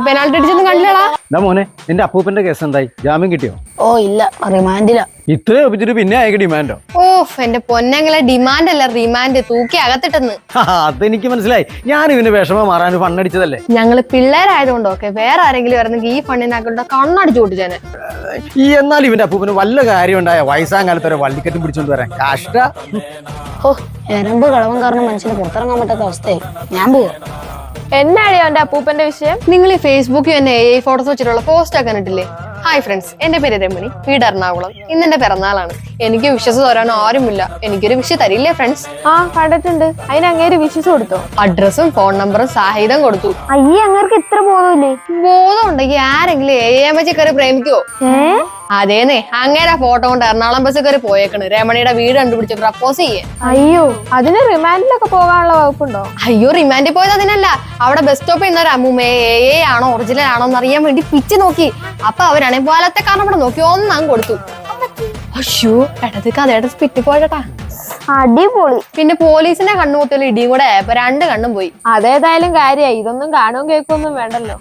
Penalty അടിച്ചൊന്നും കണ്ടില്ലടാ. മോനെ നിന്റെ അപ്പൂപ്പന്റെ കേസ് എന്തായി? ജാമ്യം കിട്ടിയോ? ഓ ഇല്ല, റിമാൻഡില. ഇത്രയും ഒപ്പിച്ചിട്ട് പിന്നെ അയക്ക് ഡിമാൻഡോ? ഓഫ് എന്റെ പൊന്നങ്ങളെ, ഡിമാൻഡ് അല്ല റിമാൻഡ്, തൂക്കി അകത്തിട്ടെന്ന്. അതെനിക്ക് മനസ്സിലായി. ഞാൻ ഇവന് വിഷമം മാറാൻ ഫണ്ണടിച്ചതല്ലേ. ഞങ്ങള് പിള്ളേരായതുകൊണ്ടൊക്കെ വേറെ ആരെങ്കിലും വരുന്നെങ്കിൽ ഈ ഫണ്ടിനാക്കളുടെ കണ്ണടിച്ചു പൊട്ടിച്ചാന്. ഈ എന്നാൽ ഇവന്റെ അപ്പൂപ്പന് വല്ല കാര്യം ഉണ്ടായ വയസ്സാം കാലത്ത് വരെ വള്ളിക്കെട്ടും പിടിച്ചോണ്ട് വരാൻ കഷ്ട. ഓ എരമ്പ് കളവൻ കാരണം മനുഷ്യന് പുറത്തിറങ്ങാൻ പറ്റാത്ത അവസ്ഥയായി. ഞാൻ പോവാ. എന്നാടി അവന്റെ അപ്പൂപ്പന്റെ വിഷയം? നിങ്ങൾ ഈ ഫേസ്ബുക്കിൽ തന്നെ AI ഫോട്ടോസ് വെച്ചിട്ടുള്ള പോസ്റ്റ് ആക്കാൻ ഇട്ടില്ലേ? ഹായ് ഫ്രണ്ട്സ്, എന്റെ പേര് രമണി, വീട് എറണാകുളം. ഇന്നെന്റെ പിറന്നാളാണ്. എനിക്ക് വിശ്വസ് തരാൻ ആരുമില്ല. എനിക്കൊരു വിഷ് തരില്ലേ ഫ്രണ്ട്സ്? ആ കണ്ടിട്ടുണ്ട്. അതിന് അങ്ങേര് വിശ്വസ് കൊടുത്തോ? അഡ്രസ്സും ഫോൺ നമ്പറും സാഹിതം കൊടുത്തു. അയ്യേ, അങ്ങേർക്ക് ഇത്ര ബോധമില്ലേ? ബോധം ഉണ്ടെങ്കിൽ ആരെങ്കിലും AI വെച്ച് കയറി പ്രേമിക്കോ? അതേന്നേ, അങ്ങേരെ ഫോട്ടോ കൊണ്ട് എറണാകുളം ബസ് കയറി പോയേക്കണ് രമണിയുടെ വീട് കണ്ടുപിടിച്ച് പ്രപ്പോസ് ചെയ്യേ. അയ്യോ, അതിന് റിമാൻഡിലൊക്കെ പോകാനുള്ള വകുപ്പുണ്ടോ? അയ്യോ, റിമാൻഡിൽ പോയത് അതിനല്ല. അവിടെ ബസ് സ്റ്റോപ്പിൽ നിന്നൊരു അമ്മൂമ്മ AI ആണോ ഒറിജിനൽ ആണോ എന്ന് അറിയാൻ വേണ്ടി പിച്ച് നോക്കി. അപ്പൊ അവരാണെങ്കിൽ പോലത്തെ കാരണം ഇവിടെ നോക്കി ഒന്നാം കൊടുത്തു. അയ്യോ ഏട്ടത് കഥയുടെ സ്പിറ്റ് പോയട്ടാ. അടിപൊളി. പിന്നെ പോലീസിന്റെ കണ്ണുമുത്തിയുള്ള ഇടിയും കൂടെ ആയപ്പോ രണ്ട് കണ്ണും പോയി. അതേതായാലും കാര്യമായി. ഇതൊന്നും കാണുകയും കേൾക്കുകയൊന്നും വേണ്ടല്ലോ.